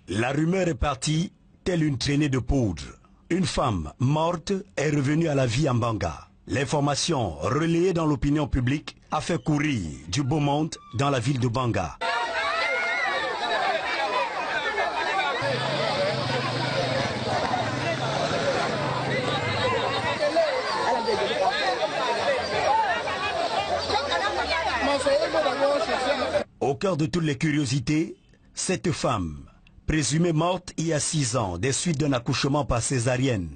La rumeur est partie, telle une traînée de poudre. Une femme morte est revenue à la vie en Banga. L'information relayée dans l'opinion publique a fait courir du beau monde dans la ville de Banga. Au cœur de toutes les curiosités, cette femme, présumée morte il y a 6 ans des suites d'un accouchement par césarienne.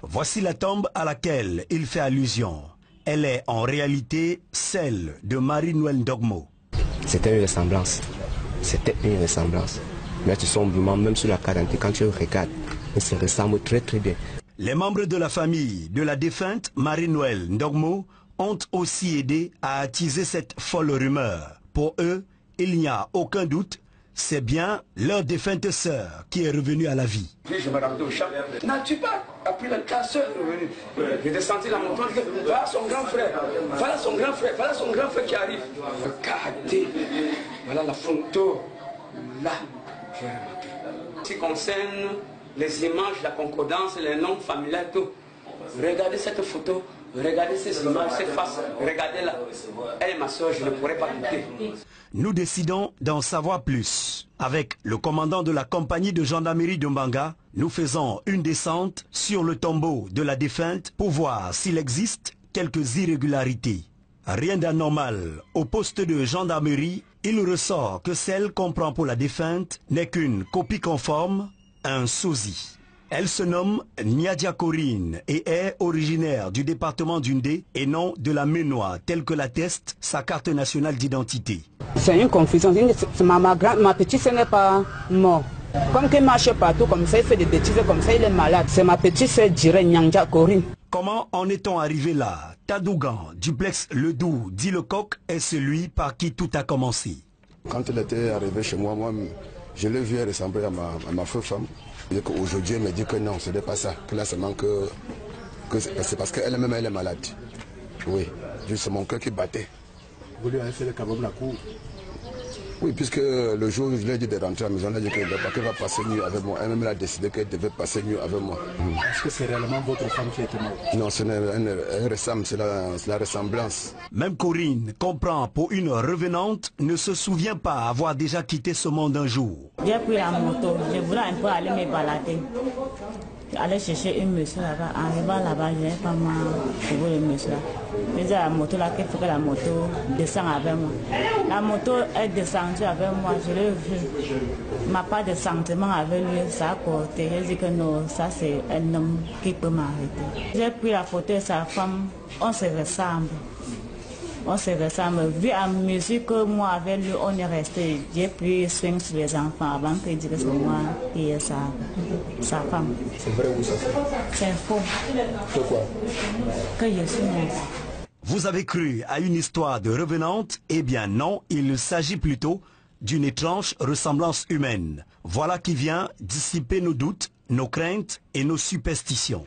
Voici la tombe à laquelle il fait allusion. Elle est en réalité celle de Marie-Noël Ndogmo. C'était une ressemblance. C'était une ressemblance. Mais tout simplement, même sur la carte d'identité, quand tu regardes, ils se ressemblent très très bien. Les membres de la famille de la défunte Marie-Noël Ndogmo ont aussi aidé à attiser cette folle rumeur. Pour eux, il n'y a aucun doute, c'est bien leur défunte sœur qui est revenue à la vie. Je me rendais au champ. N'as-tu pas appris ta sœur est revenue? J'ai descendu la montagne, voilà son grand frère, voilà son grand frère, voilà son grand frère qui arrive. Regardez, voilà la photo, là, j'ai remarqué. Ce qui concerne les images, la concordance, les noms familiaux, tout. Regardez cette photo, regardez ces images, cette face, regardez-la. Elle est ma soeur, je ne pourrais pas douter. Nous décidons d'en savoir plus. Avec le commandant de la compagnie de gendarmerie de Mbanga, nous faisons une descente sur le tombeau de la défunte pour voir s'il existe quelques irrégularités. Rien d'anormal. Au poste de gendarmerie, il ressort que celle qu'on prend pour la défunte n'est qu'une copie conforme, un sosie. Elle se nomme Niadia Corinne et est originaire du département d'Undé et non de la Ménois, telle que l'atteste sa carte nationale d'identité. C'est une confusion. Ma petite sœur n'est pas morte. Comme qu'elle marche partout, comme ça, il fait des bêtises, comme ça, il est malade. C'est ma petite sœur dirait Niadia Corinne. Comment en est-on arrivé là? Tadougan, duplex Ledoux, dit le coq, est celui par qui tout a commencé. Quand elle était arrivée chez moi, je l'ai vue ressembler à ma femme. Aujourd'hui, elle me dit que non, ce n'est pas ça. Que là, seulement que c'est parce qu'elle-même, elle est malade. Oui, juste mon cœur qui battait. Vous lui avez fait le cabot de la cour? Oui, puisque le jour où je lui ai dit de rentrer à la maison, elle a dit qu'elle va passer mieux avec moi. Elle-même a décidé qu'elle devait passer mieux avec moi. Est-ce que c'est réellement votre femme qui était morte? Non, elle ressemble, c'est la ressemblance. Même Corinne comprend pour une revenante, ne se souvient pas avoir déjà quitté ce monde un jour. J'ai pris la moto, je voulais un peu aller me balader. Aller chercher une monsieur là-bas. En arrivant là-bas, je n'ai pas trouvé le monsieur là. Je dis à la moto là qu'il faut que la moto descende avec moi. La moto est descendue avec moi, je l'ai vu. Ma part de sentiment avec lui, ça a porté. Je dis que non, ça c'est un homme qui peut m'arrêter. J'ai pris la photo de sa femme, on se ressemble. On se ressemble. Vu à mesure que moi avec lui on est resté, j'ai pris soin sur les enfants avant qu'il dise que c'est moi qui est sa femme. C'est vrai ou ça? C'est faux. Pourquoi? Que je suis morte. Vous avez cru à une histoire de revenante? Eh bien non, il s'agit plutôt d'une étrange ressemblance humaine. Voilà qui vient dissiper nos doutes, nos craintes et nos superstitions.